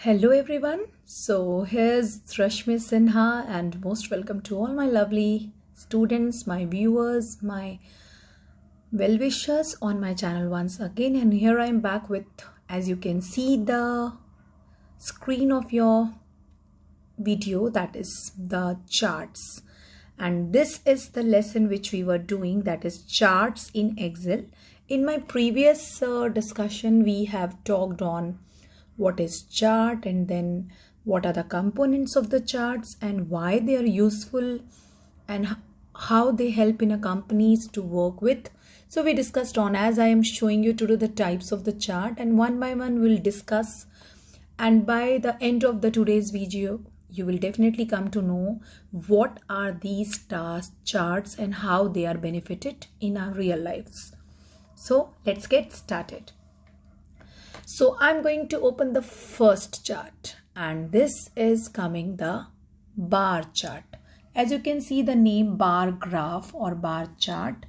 Hello everyone. So here's Rashmi Sinha and most welcome to all my lovely students, my viewers, my well-wishers on my channel once again. And here I'm back with, as you can see, the screen of your video, that is the charts. And this is the lesson which we were doing, that is charts in Excel. In my previous discussion, we have talked on what is chart and then what are the components of the charts and why they are useful and how they help in a companies to work with. So we discussed on, as I am showing you, to do the types of the chart, and one by one we'll discuss, and by the end of the today's video you will definitely come to know what are these charts and how they are benefited in our real lives. So let's get started. So I'm going to open the first chart, and this is coming the bar chart. As you can see the name, bar graph or bar chart.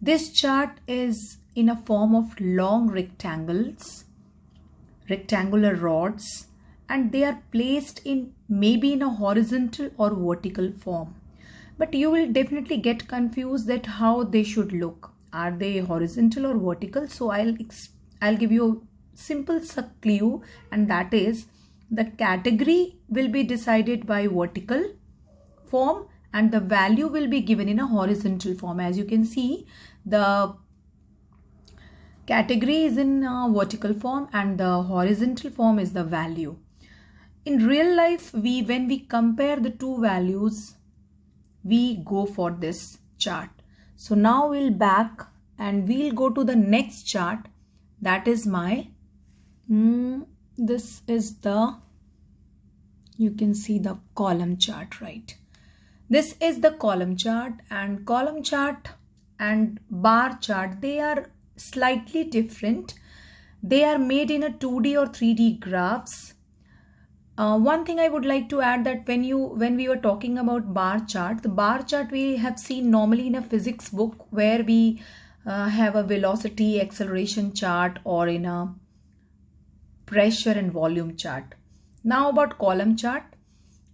This chart is in a form of long rectangular rods, and they are placed in maybe in a horizontal or vertical form. But you will definitely get confused that how they should look. Are they horizontal or vertical? So I'll give you a simple clue, and that is the category will be decided by vertical form and the value will be given in a horizontal form. As you can see, the category is in a vertical form and the horizontal form is the value. In real life, when we compare the two values, we go for this chart. So now we'll back and we'll go to the next chart. That is my this is the, you can see the column chart, right? This is the column chart, and column chart and bar chart, they are slightly different. They are made in a 2D or 3D graphs. One thing I would like to add, that when we were talking about bar chart, the bar chart we have seen normally in a physics book where we have a velocity acceleration chart or in a pressure and volume chart. Now about column chart.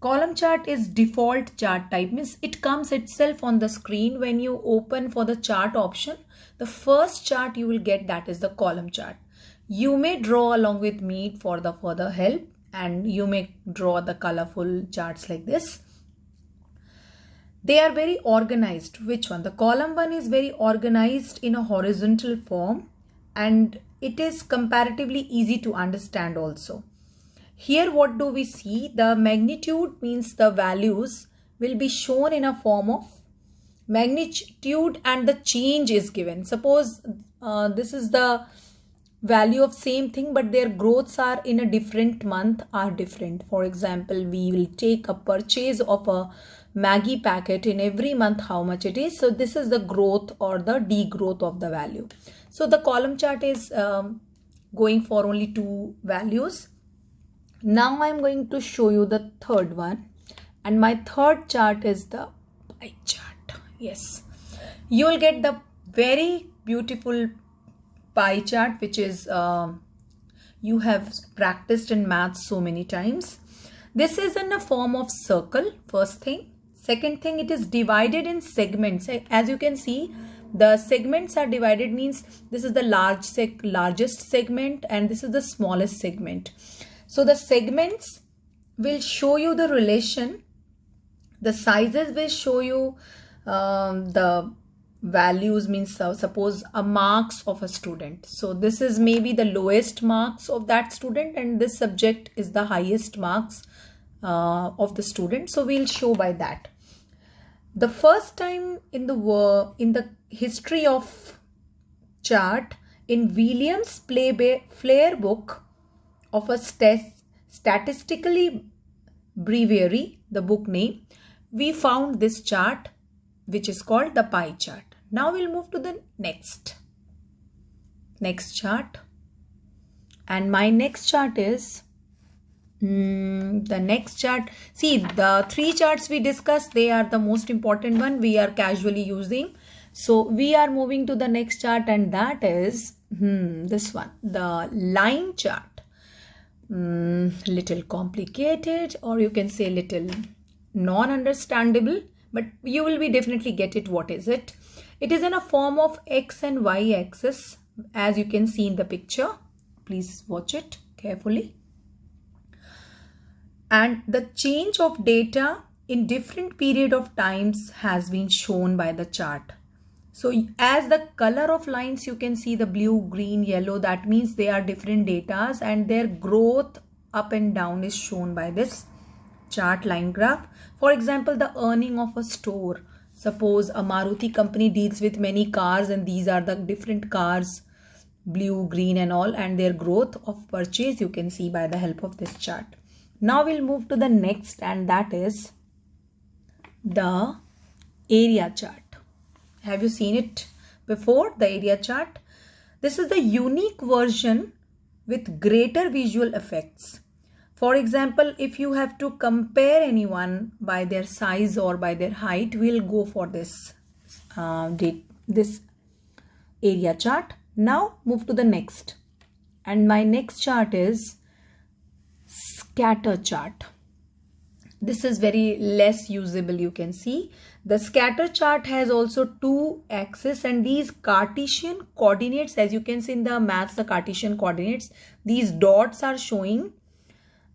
Column chart is default chart type, means it comes itself on the screen. When you open for the chart option, the first chart you will get, that is the column chart. You may draw along with me for the further help, and you may draw the colorful charts like this. They are very organized. Which one? The column one is very organized in a horizontal form, and it is comparatively easy to understand also. Here what do we see? The magnitude, means the values will be shown in a form of magnitude and the change is given. Suppose this is the value of same thing, but their growths are in a different month are different. For example, we will take a purchase of a Maggi packet in every month, how much it is. So this is the growth or the degrowth of the value. So the column chart is going for only two values. Now I'm going to show you the third one, and my third chart is the pie chart. Yes, you will get the very beautiful pie chart, which is you have practiced in maths so many times. This is in a form of circle, first thing. Second thing, it is divided in segments. As you can see, the segments are divided, means this is the largest segment and this is the smallest segment. So the segments will show you the relation. The sizes will show you the values, means suppose a marks of a student. So this is maybe the lowest marks of that student, and this subject is the highest marks of the student. So we'll show by that. The first time in the history of chart, in Williams Flair book of a statistically breviary, the book name, we found this chart which is called the pie chart. Now we'll move to the next chart, and my next chart is the next chart. See, the three charts we discussed, they are the most important one we are casually using. So we are moving to the next chart, and that is this one, the line chart. little complicated, or you can say little non-understandable, but you will be definitely get it. What is it? It is in a form of x and y axis, as you can see in the picture. Please watch it carefully. And the change of data in different period of times has been shown by the chart. So as the color of lines, you can see the blue, green, yellow, that means they are different datas, and their growth up and down is shown by this chart line graph. For example, the earning of a store. Suppose a Maruti company deals with many cars, and these are the different cars, blue, green and all, and their growth of purchase you can see by the help of this chart. Now we'll move to the next, and that is the area chart. Have you seen it before, the area chart? This is the unique version with greater visual effects. For example, if you have to compare anyone by their size or by their height, we'll go for this area chart. Now move to the next. And my next chart is scatter chart. This is very less usable, you can see. The scatter chart has also two axes, and these Cartesian coordinates, as you can see in the maths, the Cartesian coordinates, these dots are showing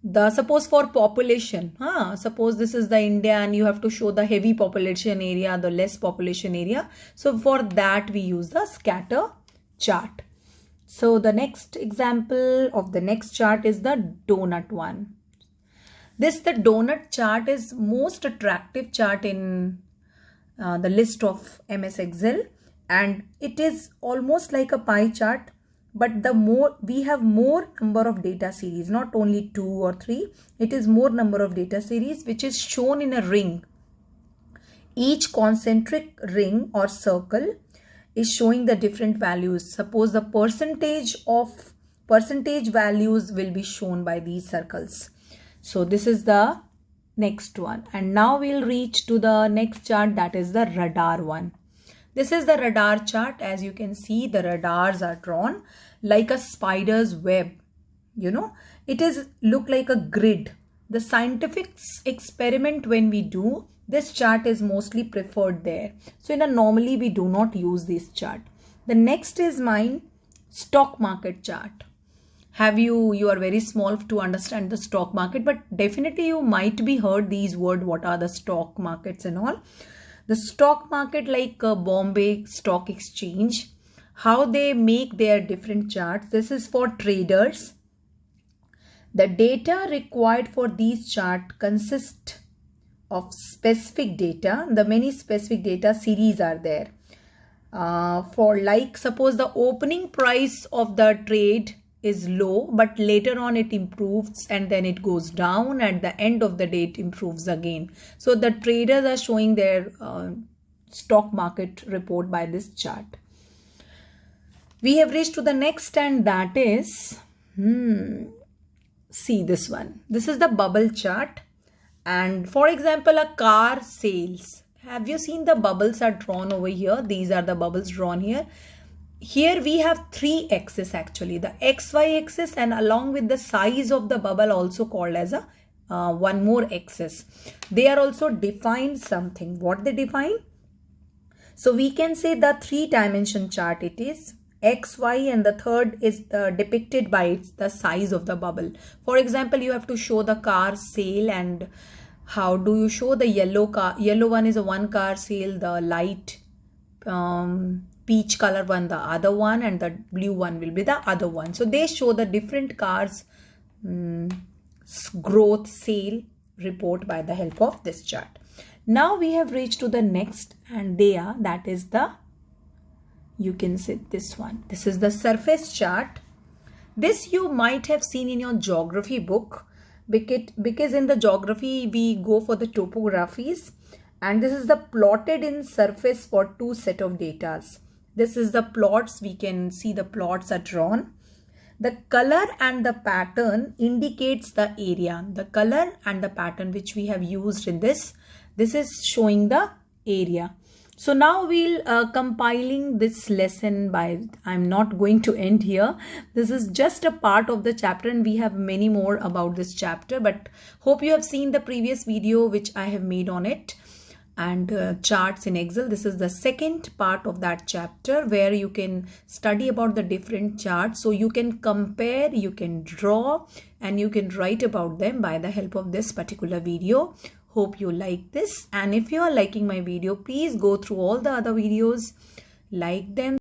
the, suppose for population, suppose this is the India and you have to show the heavy population area, the less population area. So for that we use the scatter chart. So the next example of the next chart is the donut one. The donut chart is most attractive chart in the list of MS Excel, and it is almost like a pie chart, but the more we have more number of data series, not only 2 or 3, it is more number of data series which is shown in a ring. Each concentric ring or circle is showing the different values. Suppose the percentage values will be shown by these circles. So this is the next one, and now we'll reach to the next chart, that is the radar one. This is the radar chart. As you can see, the radars are drawn like a spider's web. You know, it is look like a grid. The scientific experiment when we do, this chart is mostly preferred there. So normally we do not use this chart. The next is mine stock market chart. You are very small to understand the stock market, but definitely you might be heard these words, what are the stock markets and all. The stock market, like Bombay Stock Exchange, how they make their different charts. This is for traders. The data required for these charts consist of specific data. The many specific data series are there. For like, suppose the opening price of the trade is low, but later on it improves and then it goes down. At the end of the day it improves again. So the traders are showing their stock market report by this chart. We have reached to the next, and that is see this one. This is the bubble chart, and for example a car sales. Have you seen the bubbles are drawn over here? These are the bubbles drawn here. Here we have 3 axes actually, the XY axis, and along with the size of the bubble also called as a one more axis. They are also defined something. What they define? So we can say the 3-dimension chart it is XY, and the third is depicted by the size of the bubble. For example, you have to show the car sale, and how do you show the yellow car? Yellow one is a one car sale, the light peach color one the other one, and the blue one will be the other one. So they show the different cars growth sale report by the help of this chart. Now we have reached to the next, and that is the, you can see this one. This is the surface chart. This you might have seen in your geography book, because in the geography we go for the topographies, and this is the plotted in surface for 2 set of datas. This is the plots. We can see the plots are drawn. The color and the pattern indicates the area. The color and the pattern which we have used in this is showing the area. So now we'll compiling this lesson by, I'm not going to end here. This is just a part of the chapter and we have many more about this chapter, but hope you have seen the previous video which I have made on it and charts in Excel. This is the second part of that chapter where you can study about the different charts. So you can compare, you can draw and you can write about them by the help of this particular video. Hope you like this, and if you are liking my video, please go through all the other videos, like them.